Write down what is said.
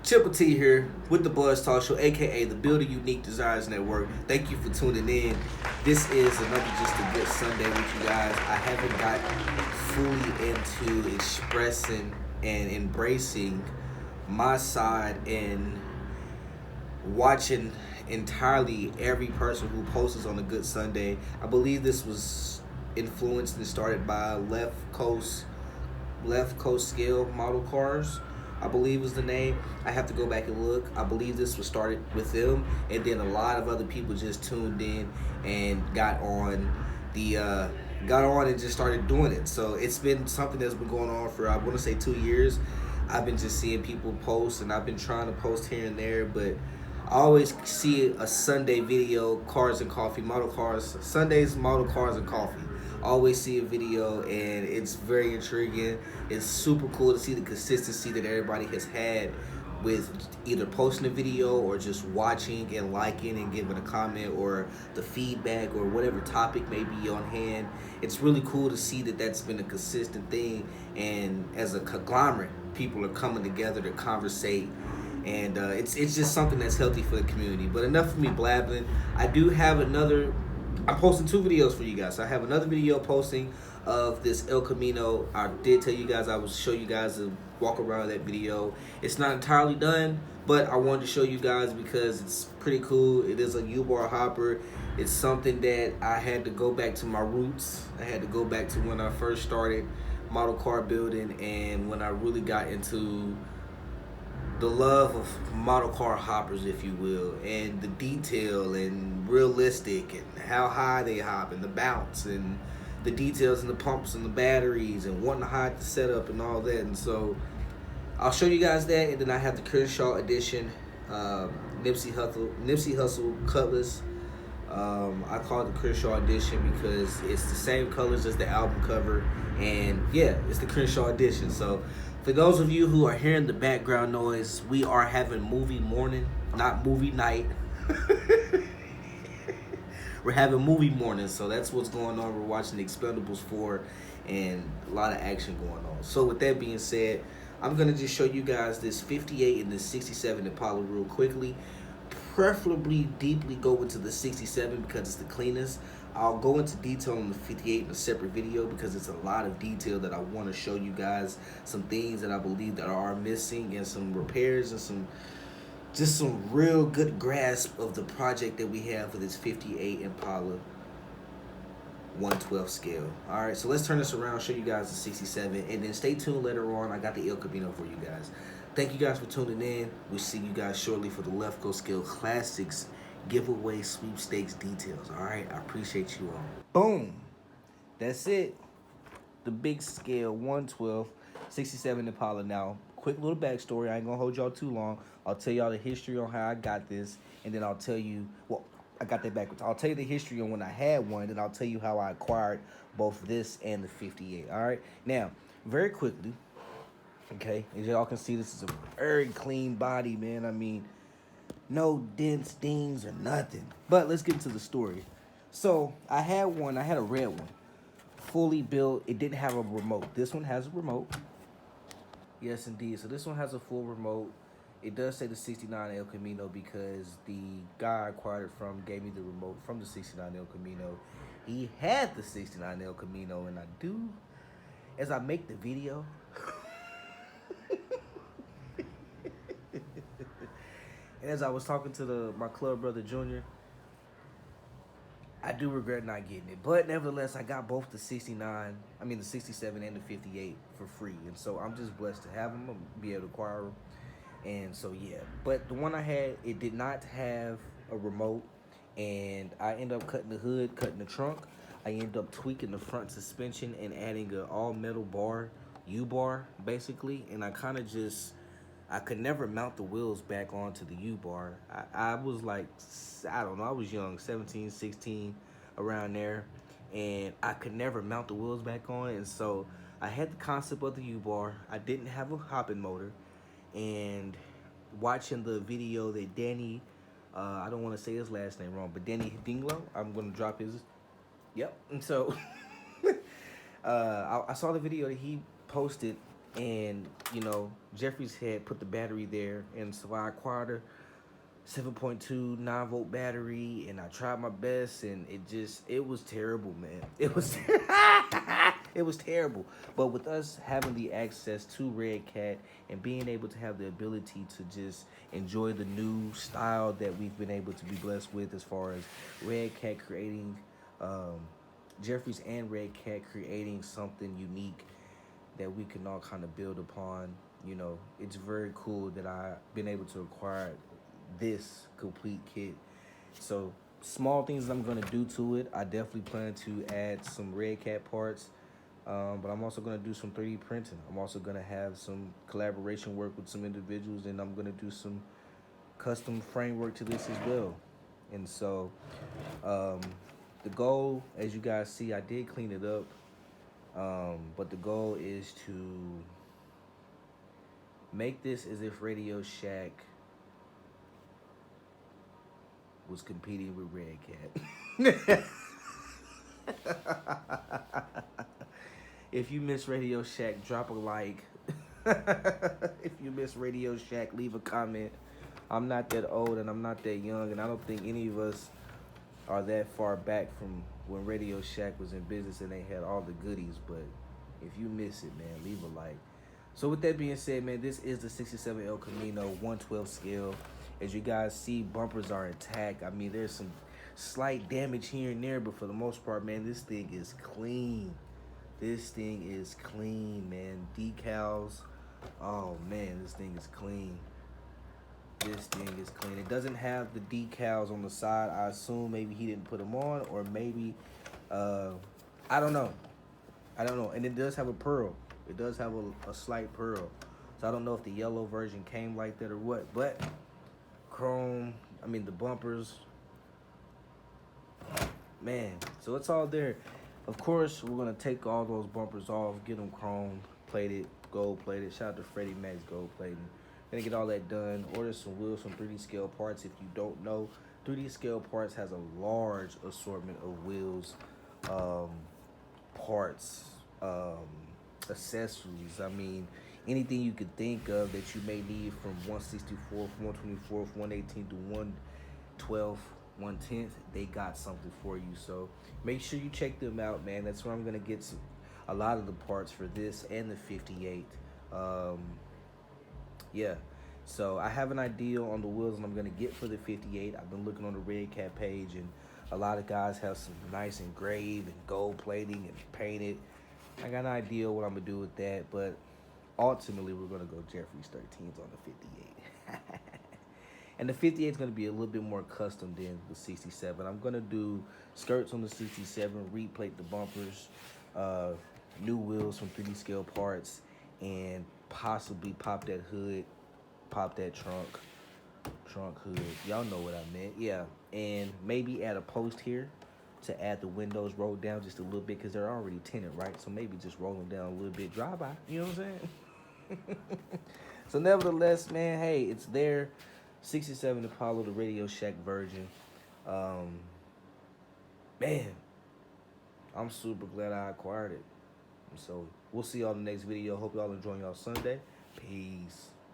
Chippah Tee here with the Buzz Talk Show, aka the Building Unique Desires Network. Thank you for tuning in. This is another Just a Good Sunday with you guys. I haven't got fully into expressing and embracing my side and watching entirely every person who posts on a Good Sunday. I believe this was influenced and started by left coast scale model cars, I believe was the name. I have to go back and look. I believe this was started with them, and then a lot of other people just tuned in and got on and just started doing it. So it's been something that's been going on for, I want to say, 2 years. I've been just seeing people post, and I've been trying to post here and there, but I always see a Sunday video, cars and coffee, model cars, Sundays, model cars and coffee. Always see a video, and it's very intriguing. It's super cool to see the consistency that everybody has had with either posting a video or just watching and liking and giving a comment or the feedback or whatever topic may be on hand. It's really cool to see that that's been a consistent thing, and as a conglomerate, people are coming together to conversate, and it's just something that's healthy for the community. But enough of me blabbing. I do have another. I'm posting two videos for you guys. So I have another video posting of this El Camino. I did tell you guys I would show you guys a walk around that video. It's not entirely done, but I wanted to show you guys because it's pretty cool. It is a U-bar hopper. It's something that I had to go back to my roots. I had to go back to when I first started model car building and when I really got into the love of model car hoppers, if you will, and the detail and realistic and how high they hop and the bounce and the details and the pumps and the batteries and wanting to hide the setup and all that. And so I'll show you guys that, and then I have the Crenshaw edition Nipsey Hussle Cutlass. I call it the Crenshaw edition because it's the same colors as the album cover, and yeah, it's the Crenshaw edition. So for those of you who are hearing the background noise, we are having movie morning, not movie night. We're having movie morning, so that's what's going on. We're watching the Expendables 4 and a lot of action going on. So with that being said, I'm going to just show you guys this 58 and this 67 Impala real quickly. Preferably deeply go into the 67 because it's the cleanest. I'll go into detail on the 58 in a separate video because it's a lot of detail that I want to show you guys. Some things that I believe that are missing and some repairs and some real good grasp of the project that we have for this 58 Impala 112 scale. All right, so let's turn this around, show you guys the 67, and then stay tuned later on. I got the El Camino for you guys. Thank you guys for tuning in. We'll see you guys shortly for the Left Coast Scale Classics giveaway sweepstakes details. All right, I appreciate you all. Boom. That's it. The big scale 112 67 Impala. Now, quick little backstory. I ain't gonna hold y'all too long. I'll tell y'all the history on how I got this, and then I'll tell you, well, I got that backwards. I'll tell you the history on when I had one, and I'll tell you how I acquired both this and the 58. All right. Now, very quickly. Okay, as y'all can see, this is a very clean body, man. I mean, no dents, dings, or nothing. But let's get into the story. So, I had a red one. Fully built. It didn't have a remote. This one has a remote. Yes, indeed. So, this one has a full remote. It does say the 69 El Camino because the guy I acquired it from gave me the remote from the 69 El Camino. He had the 69 El Camino, and I do, as I make the video... And as I was talking to my club brother Junior, I do regret not getting it. But nevertheless, I got both the 67 and the 58 for free. And so I'm just blessed to have them, I'll be able to acquire them. And so, yeah. But the one I had, it did not have a remote. And I ended up cutting the hood, cutting the trunk. I ended up tweaking the front suspension and adding an all-metal bar, U-bar, basically. And I could never mount the wheels back onto the U-bar. I was like, I don't know, I was young, 17, 16, around there. And I could never mount the wheels back on. And so I had the concept of the U-bar. I didn't have a hopping motor. And watching the video that Danny, I don't want to say his last name wrong, but Danny Dinglo, I'm going to drop his, yep. And so I saw the video that he posted And, you know, Jeffries had put the battery there, and so I acquired a 7.2 9-volt battery, and I tried my best, and it was terrible, man. It was it was terrible. But with us having the access to Red Cat and being able to have the ability to just enjoy the new style that we've been able to be blessed with, as far as Red Cat creating, Jeffries and Red Cat creating something unique that we can all kind of build upon. You know, it's very cool that I've been able to acquire this complete kit. So small things that I'm gonna do to it. I definitely plan to add some Red Cat parts, but I'm also gonna do some 3D printing. I'm also gonna have some collaboration work with some individuals, and I'm gonna do some custom framework to this as well. And so, um, the goal, as you guys see, I did clean it up, but the goal is to make this as if Radio Shack was competing with Red Cat. If you miss Radio Shack, drop a like. If you miss Radio Shack, leave a comment. I'm not that old and I'm not that young, and I don't think any of us are that far back from when Radio Shack was in business and they had all the goodies. But if you miss it, man, leave a like. So with that being said, man, this is the 67 El Camino 112 scale. As you guys see, bumpers are intact. I mean, there's some slight damage here and there, but for the most part, man, this thing is clean. This thing is clean, man. Decals. Oh, man, this thing is clean. This thing is clean. It doesn't have the decals on the side. I assume maybe he didn't put them on, or maybe, I don't know. I don't know. And it does have a pearl. It does have a slight pearl. So I don't know if the yellow version came like that or what. But chrome, I mean the bumpers, man. So it's all there. Of course, we're going to take all those bumpers off, get them chrome plated, gold plated. Shout out to Freddie Mac's gold plating. Gonna get all that done. Order some wheels from 3D Scale Parts. If you don't know, 3D Scale Parts has a large assortment of wheels, parts, accessories. I mean, anything you could think of that you may need, from 164th, 124th, 118th to 112th, 110th, they got something for you. So make sure you check them out, man. That's where I'm gonna get a lot of the parts for this and the 58. Yeah, so I have an idea on the wheels that I'm gonna get for the 58. I've been looking on the Red Cat page, and a lot of guys have some nice engraved and gold plating and painted. I got an idea what I'm gonna do with that, but ultimately we're gonna go Jeffries 13s on the 58. And the 58 is gonna be a little bit more custom than the 67. I'm gonna do skirts on the 67, replate the bumpers, new wheels from 3D Scale Parts, and possibly pop that hood, pop that trunk hood. Y'all know what I meant. Yeah, and maybe add a post here to add the windows rolled down just a little bit, because they're already tinted, right? So maybe just roll them down a little bit, drive by. You know what I'm saying? So nevertheless, man, hey, it's there. 67 Apollo, the Radio Shack version. Man, I'm super glad I acquired it. So we'll see y'all in the next video. Hope y'all enjoying y'all Sunday. Peace.